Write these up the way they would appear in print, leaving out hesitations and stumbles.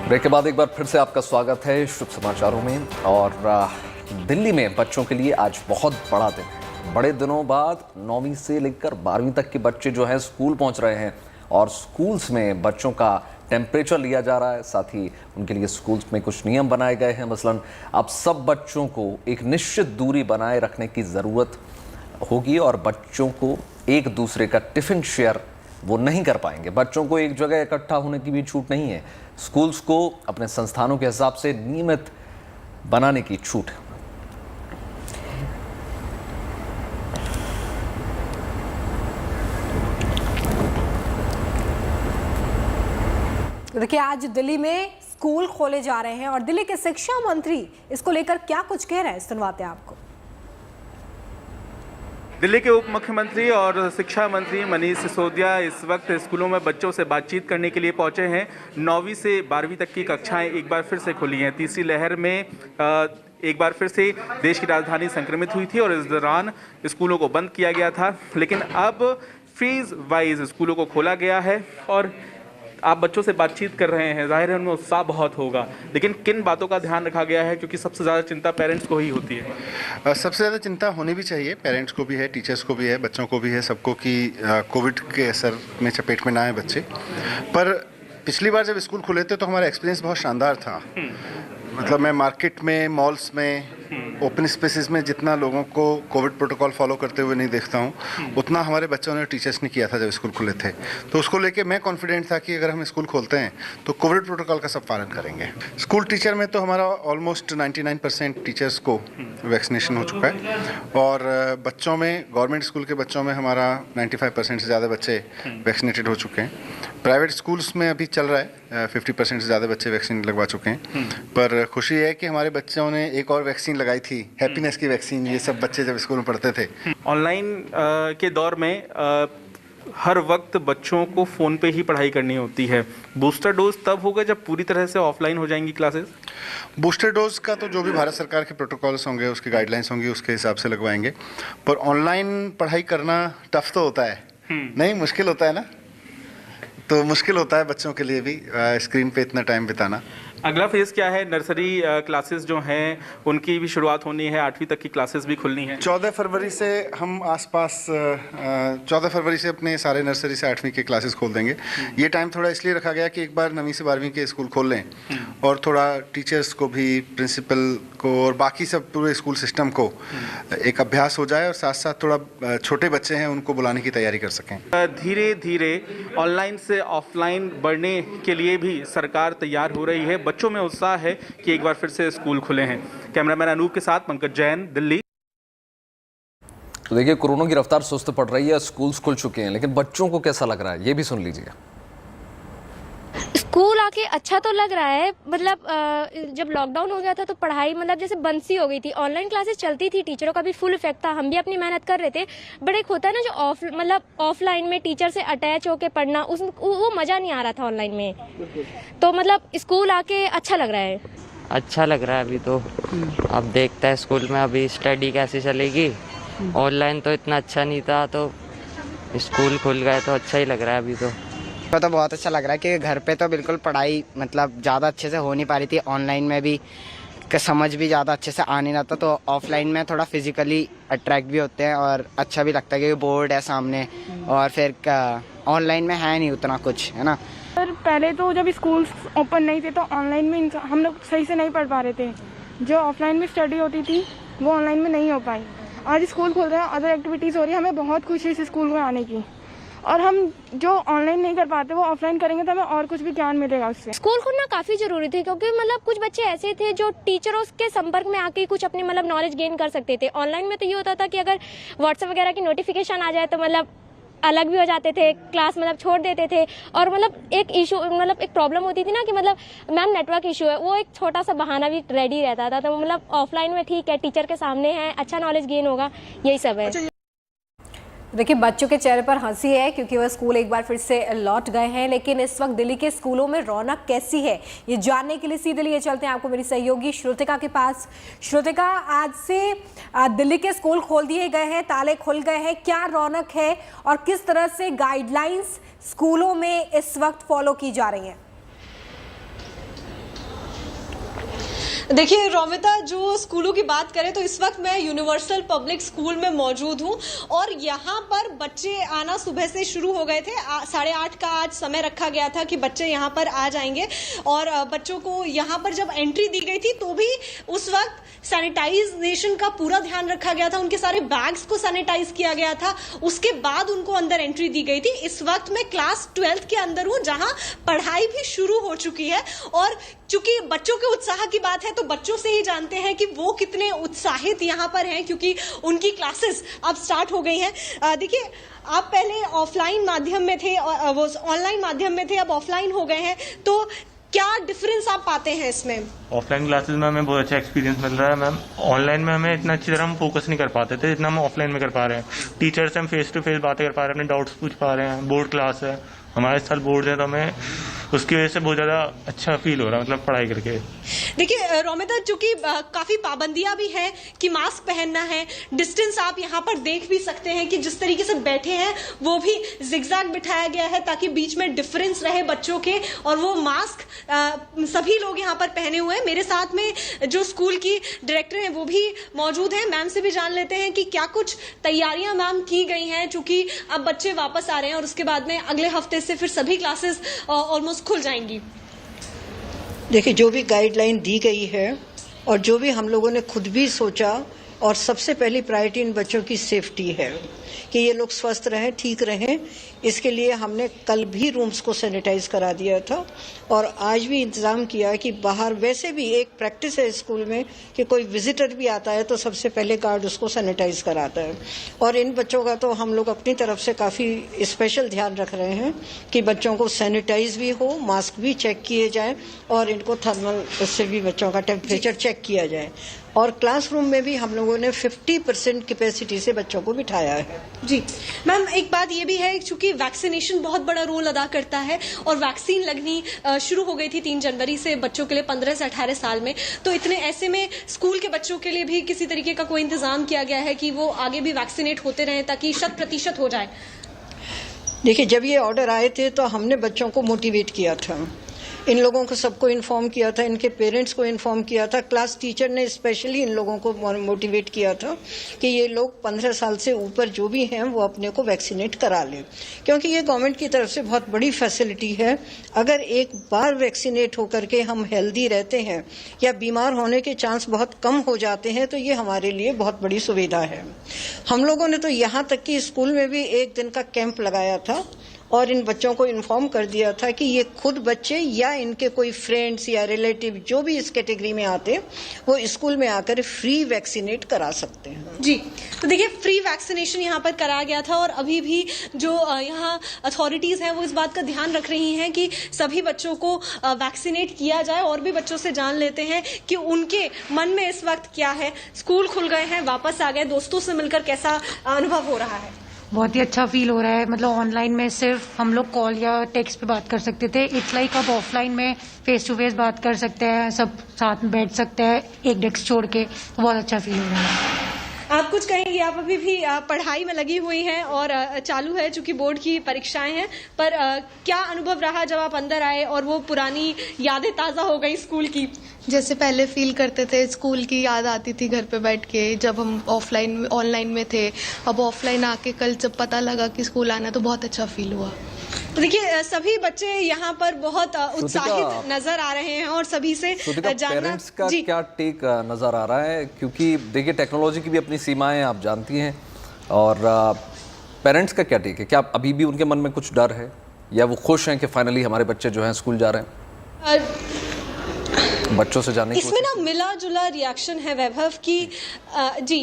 Break के बाद एक बार फिर से आपका स्वागत है शुभ समाचारों में। और दिल्ली में बच्चों के लिए आज बहुत बड़ा दिन है। बड़े दिनों बाद 9वीं से लेकर 12वीं तक के बच्चे जो हैं स्कूल पहुंच रहे हैं और स्कूल्स में बच्चों का टेम्परेचर लिया जा रहा है। साथ ही उनके लिए स्कूल्स में कुछ नियम बनाए गए हैं। मसलन अब सब बच्चों को एक निश्चित दूरी बनाए रखने की ज़रूरत होगी और बच्चों को एक दूसरे का टिफ़िन शेयर वो नहीं कर पाएंगे। बच्चों को एक जगह इकट्ठा होने की भी छूट नहीं है। स्कूल्स को अपने संस्थानों के हिसाब से नियमित बनाने की छूट है। देखिए, आज दिल्ली में स्कूल खोले जा रहे हैं और दिल्ली के शिक्षा मंत्री इसको लेकर क्या कुछ कह रहे हैं, सुनवाते हैं आपको। दिल्ली के उप मुख्यमंत्री और शिक्षा मंत्री मनीष सिसोदिया इस वक्त स्कूलों में बच्चों से बातचीत करने के लिए पहुंचे हैं। 9वीं से 12वीं तक की कक्षाएं एक बार फिर से खुली हैं। तीसरी लहर में एक बार फिर से देश की राजधानी संक्रमित हुई थी और इस दौरान स्कूलों को बंद किया गया था, लेकिन अब फेज वाइज स्कूलों को खोला गया है और आप बच्चों से बातचीत कर रहे हैं। जाहिर है उनमें उत्साह बहुत होगा, लेकिन किन बातों का ध्यान रखा गया है, क्योंकि सबसे ज़्यादा चिंता पेरेंट्स को ही होती है। सबसे ज़्यादा चिंता होनी भी चाहिए, पेरेंट्स को भी है, टीचर्स को भी है, बच्चों को भी है, सबको कि कोविड के असर में चपेट में ना आए बच्चे। पर पिछली बार जब स्कूल खुले थे तो हमारा एक्सपीरियंस बहुत शानदार था। मतलब मैं मार्केट में, मॉल्स में, ओपन स्पेसेस में जितना लोगों को कोविड प्रोटोकॉल फॉलो करते हुए नहीं देखता हूँ, उतना हमारे बच्चों ने, टीचर्स ने किया था जब स्कूल खुले थे। तो उसको लेके मैं कॉन्फिडेंट था कि अगर हम स्कूल खोलते हैं तो कोविड प्रोटोकॉल का सब पालन करेंगे। स्कूल टीचर में तो हमारा ऑलमोस्ट 99% टीचर्स को वैक्सीनेशन हो चुका है और बच्चों में, गवर्नमेंट स्कूल के बच्चों में हमारा 95% से ज़्यादा बच्चे वैक्सीनेटेड हो चुके हैं। प्राइवेट स्कूल्स में अभी चल रहा है, 50% से ज़्यादा बच्चे वैक्सीन लगवा चुके हैं। पर खुशी है कि हमारे बच्चों ने एक और वैक्सीन लगाई थी, हैप्पीनेस की वैक्सीन। ये सब बच्चे जब स्कूल में पढ़ते थे। ऑनलाइन के दौर में हर वक्त बच्चों को फ़ोन पे ही पढ़ाई करनी होती है। बूस्टर डोज तब होगा जब पूरी तरह से ऑफलाइन हो जाएंगी क्लासेस। बूस्टर डोज का तो जो भी भारत सरकार के प्रोटोकॉल्स होंगे, उसकी गाइडलाइंस होंगी, उसके हिसाब से लगवाएंगे। पर ऑनलाइन पढ़ाई करना टफ तो होता है, नहीं मुश्किल होता है ना। तो मुश्किल होता है बच्चों के लिए भी स्क्रीन पे इतना टाइम बिताना। अगला फेज़ क्या है? नर्सरी क्लासेस जो हैं उनकी भी शुरुआत होनी है, 8वीं तक की क्लासेस भी खुलनी है। 14 फरवरी से हम आसपास 14 फरवरी से अपने सारे नर्सरी से 8वीं के क्लासेस खोल देंगे। ये टाइम थोड़ा इसलिए रखा गया कि एक बार 9वीं से 12वीं के स्कूल खोल लें और थोड़ा टीचर्स को भी, प्रिंसिपल को और बाकी सब पूरे स्कूल सिस्टम को एक अभ्यास हो जाए और साथ साथ थोड़ा छोटे बच्चे हैं उनको बुलाने की तैयारी कर सकें। धीरे धीरे ऑनलाइन से ऑफलाइन बढ़ने के लिए भी सरकार तैयार हो रही है। बच्चों में उत्साह है कि एक बार फिर से स्कूल खुले हैं। कैमरामैन अनूप के साथ पंकज जैन, दिल्ली। तो देखिए, कोरोना की रफ्तार सुस्त पड़ रही है, स्कूल्स खुल चुके हैं, लेकिन बच्चों को कैसा लग रहा है ये भी सुन लीजिए। स्कूल आके अच्छा तो लग रहा है। मतलब जब लॉकडाउन हो गया था तो पढ़ाई मतलब जैसे बंद सी हो गई थी। ऑनलाइन क्लासेस चलती थी, टीचरों का भी फुल इफेक्ट था, हम भी अपनी मेहनत कर रहे थे। बट एक होता है ना जो ऑफलाइन में टीचर से अटैच होके पढ़ना, वो मज़ा नहीं आ रहा था ऑनलाइन में। तो मतलब स्कूल आके अच्छा लग रहा है। अच्छा लग रहा है अभी तो। अब देखते हैं स्कूल में अभी स्टडी कैसी चलेगी। ऑनलाइन तो इतना अच्छा नहीं था, तो स्कूल खुल गए तो अच्छा ही लग रहा है अभी तो। तो बहुत अच्छा लग रहा है कि घर पे तो बिल्कुल पढ़ाई मतलब ज़्यादा अच्छे से हो नहीं पा रही थी। ऑनलाइन में भी समझ भी ज़्यादा अच्छे से आ नहीं रहा था, तो ऑफलाइन में थोड़ा फिजिकली अट्रैक्ट भी होते हैं और अच्छा भी लगता है कि बोर्ड है सामने और फिर ऑनलाइन में है नहीं उतना कुछ, है ना। सर पहले तो जब स्कूल ओपन नहीं थे तो ऑनलाइन में हम लोग सही से नहीं पढ़ पा रहे थे। जो ऑफलाइन में स्टडी होती थी वो ऑनलाइन में नहीं हो पाई। आज स्कूल खुल रहे हैं, अदर एक्टिविटीज़ हो रही है, हमें बहुत खुशी है इस स्कूल में आने की। और हम जो ऑनलाइन नहीं कर पाते वो ऑफलाइन करेंगे तो हमें और कुछ भी ज्ञान मिलेगा उससे। स्कूल खुलना काफ़ी ज़रूरी थी, क्योंकि मतलब कुछ बच्चे ऐसे थे जो टीचरों के संपर्क में आके कुछ अपनी मतलब नॉलेज गेन कर सकते थे। ऑनलाइन में तो ये होता था कि अगर व्हाट्सएप वगैरह की नोटिफिकेशन आ जाए तो मतलब अलग भी हो जाते थे, क्लास मतलब छोड़ देते थे। और मतलब एक इशू, मतलब एक प्रॉब्लम होती थी ना कि मतलब मैम नेटवर्क इशू है, वो एक छोटा सा बहाना भी रेडी रहता था। तो मतलब ऑफलाइन में ठीक है, टीचर के सामने है, अच्छा नॉलेज गेन होगा, यही सब है। देखिए, बच्चों के चेहरे पर हंसी है क्योंकि वह स्कूल एक बार फिर से लौट गए हैं। लेकिन इस वक्त दिल्ली के स्कूलों में रौनक कैसी है ये जानने के लिए सीधे लिए चलते हैं आपको मेरी सहयोगी श्रुतिका के पास। श्रुतिका, आज से दिल्ली के स्कूल खोल दिए गए हैं, ताले खुल गए हैं, क्या रौनक है और किस तरह से गाइडलाइंस स्कूलों में इस वक्त फॉलो की जा रही हैं? देखिए रौमिता, जो स्कूलों की बात करें तो इस वक्त मैं यूनिवर्सल पब्लिक स्कूल में मौजूद हूं और यहां पर बच्चे आना सुबह से शुरू हो गए थे। 8:30 का आज समय रखा गया था कि बच्चे यहां पर आ जाएंगे और बच्चों को यहां पर जब एंट्री दी गई थी तो भी उस वक्त सैनिटाइजेशन का पूरा ध्यान रखा गया था। उनके सारे बैग्स को सैनिटाइज किया गया था, उसके बाद उनको अंदर एंट्री दी गई थी। इस वक्त मैं क्लास 12th के अंदर हूं जहां पढ़ाई भी शुरू हो चुकी है और चूंकि बच्चों के उत्साह की बात है तो बच्चों से ही जानते हैं कि वो कितने उत्साहित यहाँ पर हैं, क्योंकि उनकी क्लासेस अब स्टार्ट हो गई हैं। देखिए, आप पहले ऑफलाइन माध्यम में थे, वो ऑनलाइन माध्यम में थे, अब ऑफलाइन हो गए हैं, तो क्या डिफरेंस आप पाते हैं इसमें? ऑफलाइन क्लासेस में हमें बहुत अच्छा एक्सपीरियंस मिल रहा है मैम। ऑनलाइन में हमें इतना अच्छी तरह हम फोकस नहीं कर पाते थे जितना हम ऑफलाइन में कर पा रहे हैं। टीचर से हम फेस टू फेस बातें कर पा रहे हैं, अपने डाउट्स पूछ पा रहे हैं। बोर्ड क्लास है हमारे, इस साल बोर्ड है तो हमें उसकी वजह से बहुत ज़्यादा अच्छा फील हो रहा है, मतलब पढ़ाई करके। देखिए रौमिता, चूंकि काफी पाबंदियां भी हैं कि मास्क पहनना है, डिस्टेंस आप यहाँ पर देख भी सकते हैं कि जिस तरीके से बैठे हैं वो भी जिगजैग बिठाया गया है ताकि बीच में डिफरेंस रहे बच्चों के, और वो मास्क सभी लोग यहाँ पर पहने हुए हैं। मेरे साथ में जो स्कूल की डायरेक्टर हैं वो भी मौजूद हैं। मैम से भी जान लेते हैं कि क्या कुछ तैयारियां मैम की गई हैं, चूंकि अब बच्चे वापस आ रहे हैं और उसके बाद में अगले हफ्ते से फिर सभी क्लासेस ऑलमोस्ट खुल जाएंगी। देखिए, जो भी गाइडलाइन दी गई है और जो भी हम लोगों ने खुद भी सोचा, और सबसे पहली प्रायोरिटी इन बच्चों की सेफ्टी है कि ये लोग स्वस्थ रहें, ठीक रहें। इसके लिए हमने कल भी रूम्स को सैनिटाइज करा दिया था और आज भी इंतज़ाम किया है कि बाहर, वैसे भी एक प्रैक्टिस है स्कूल में कि कोई विजिटर भी आता है तो सबसे पहले गार्ड उसको सैनिटाइज कराता है। और इन बच्चों का तो हम लोग अपनी तरफ से काफ़ी स्पेशल ध्यान रख रहे हैं कि बच्चों को सैनिटाइज भी हो, मास्क भी चेक किए जाए और इनको थर्मल से भी बच्चों का टेम्परेचर चेक किया जाए। और क्लासरूम में भी हम लोगों ने 50% कैपेसिटी से बच्चों को बिठाया है। जी मैम, एक बात ये भी है क्योंकि वैक्सीनेशन बहुत बड़ा रोल अदा करता है और वैक्सीन लगनी शुरू हो गई थी 3 जनवरी से बच्चों के लिए 15 से 18 साल में, तो इतने ऐसे में स्कूल के बच्चों के लिए भी किसी तरीके का कोई इंतजाम किया गया है कि वो आगे भी वैक्सीनेट होते रहें ताकि 100% हो जाए? देखिए, जब ये ऑर्डर आए थे तो हमने बच्चों को मोटिवेट किया था, इन लोगों को सबको इन्फॉर्म किया था, इनके पेरेंट्स को इन्फॉर्म किया था। क्लास टीचर ने स्पेशली इन लोगों को मोटिवेट किया था कि ये लोग 15 साल से ऊपर जो भी हैं वो अपने को वैक्सीनेट करा लें, क्योंकि ये गवर्नमेंट की तरफ से बहुत बड़ी फैसिलिटी है। अगर एक बार वैक्सीनेट होकर के हम हेल्दी रहते हैं या बीमार होने के चांस बहुत कम हो जाते हैं तो ये हमारे लिए बहुत बड़ी सुविधा है। हम लोगों ने तो यहाँ तक कि स्कूल में भी 1 दिन का कैंप लगाया था और इन बच्चों को इन्फॉर्म कर दिया था कि ये खुद बच्चे या इनके कोई फ्रेंड्स या रिलेटिव जो भी इस कैटेगरी में आते हैं वो स्कूल में आकर फ्री वैक्सीनेट करा सकते हैं। जी, तो देखिए फ्री वैक्सीनेशन यहाँ पर कराया गया था और अभी भी जो यहाँ अथॉरिटीज हैं वो इस बात का ध्यान रख रही हैं कि सभी बच्चों को वैक्सीनेट किया जाए। और भी बच्चों से जान लेते हैं कि उनके मन में इस वक्त क्या है। स्कूल खुल गए हैं, वापस आ गए, दोस्तों से मिलकर कैसा अनुभव हो रहा है? बहुत ही अच्छा फील हो रहा है। मतलब ऑनलाइन में सिर्फ हम लोग कॉल या टेक्स्ट पे बात कर सकते थे, इट्स लाइक अब ऑफलाइन में फेस टू फेस बात कर सकते हैं, सब साथ में बैठ सकते हैं एक डेस्क छोड़ के, तो बहुत अच्छा फील हो रहा है। आप कुछ कहेंगे? आप अभी भी पढ़ाई में लगी हुई हैं और चालू है चूंकि बोर्ड की परीक्षाएं हैं, पर क्या अनुभव रहा जब आप अंदर आए और वो पुरानी यादें ताज़ा हो गई स्कूल की? जैसे पहले फील करते थे, स्कूल की याद आती थी घर पे बैठ के जब हम ऑनलाइन में थे। अब ऑफलाइन आके कल जब पता लगा कि स्कूल आना तो बहुत अच्छा फील हुआ। तो देखिए सभी बच्चे यहाँ पर बहुत उत्साहित नजर आ रहे हैं और सभी से जानना पेरेंट्स का क्या टेक नजर आ रहा है, क्योंकि देखिए टेक्नोलॉजी की भी अपनी सीमाएं आप जानती हैं, और पेरेंट्स का क्या टेक है? क्या अभी भी उनके मन में कुछ डर है या वो खुश हैं कि फाइनली हमारे बच्चे जो हैं स्कूल जा रहे हैं? बच्चों से जानने की इसमें ना मिला जुला रिएक्शन है वैभव की। जी,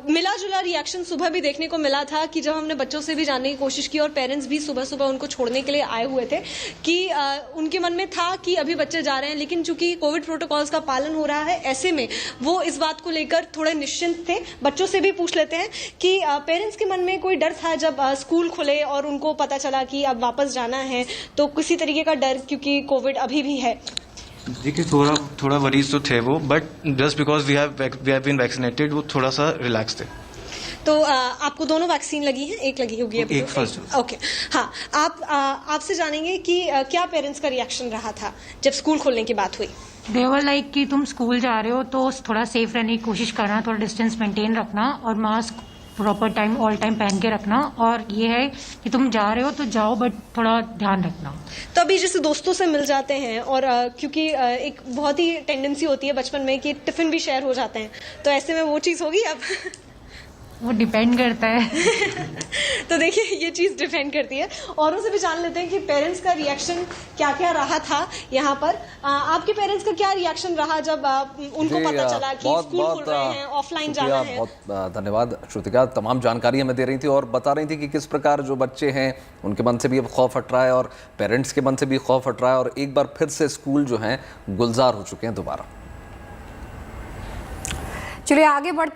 मिला जुला रिएक्शन सुबह भी देखने को मिला था कि जब हमने बच्चों से भी जानने की कोशिश की और पेरेंट्स भी सुबह सुबह उनको छोड़ने के लिए आए हुए थे कि उनके मन में था कि अभी बच्चे जा रहे हैं, लेकिन चूंकि कोविड प्रोटोकॉल्स का पालन हो रहा है ऐसे में वो इस बात को लेकर थोड़े निश्चिंत थे। बच्चों से भी पूछ लेते हैं कि पेरेंट्स के मन में कोई डर था जब स्कूल खुले और उनको पता चला कि अब वापस जाना है, तो किसी तरीके का डर क्योंकि कोविड अभी भी है? देखिए थोड़ा वरीज तो थे वो, but just because we have been vaccinated वो थोड़ा सा रिलैक्स थे। तो आपको दोनों वैक्सीन लगी है? एक लगी होगी अभी? एक फर्स्ट डोज। ओके, हाँ। आपसे जानेंगे कि क्या पेरेंट्स का रिएक्शन रहा था जब स्कूल खोलने की बात हुई? देवर लाइक कि तुम स्कूल जा रहे हो तो थोड़ा सेफ रहने की कोशिश करना, थोड़ा डिस्टेंस मेंटेन रखना और mask proper time all time पहन के रखना। और ये है कि तुम जा रहे हो तो जाओ बट थोड़ा ध्यान रखना। तो अभी जैसे दोस्तों से मिल जाते हैं और क्योंकि एक बहुत ही टेंडेंसी होती है बचपन में कि टिफिन भी शेयर हो जाते हैं, तो ऐसे में वो चीज़ होगी अब? वो डिपेंड करता है। तो देखिए ये चीज़ डिपेंड करती है। औरों से भी जान लेते हैं कि पेरेंट्स का रिएक्शन क्या क्या रहा था यहाँ पर। आपके पेरेंट्स का क्या रिएक्शन रहा जब उनको पता चला कि स्कूल खुल रहे हैं, ऑफलाइन जाना है? बहुत धन्यवाद श्रुतिका, तमाम जानकारी हमें दे रही थी और बता रही थी कि किस प्रकार जो बच्चे हैं उनके मन से भी अब खौफ हट रहा है और पेरेंट्स के मन से भी खौफ हट रहा है और एक बार फिर से स्कूल जो हैं गुलजार हो चुके हैं दोबारा। चलिए आगे बढ़ते हैं।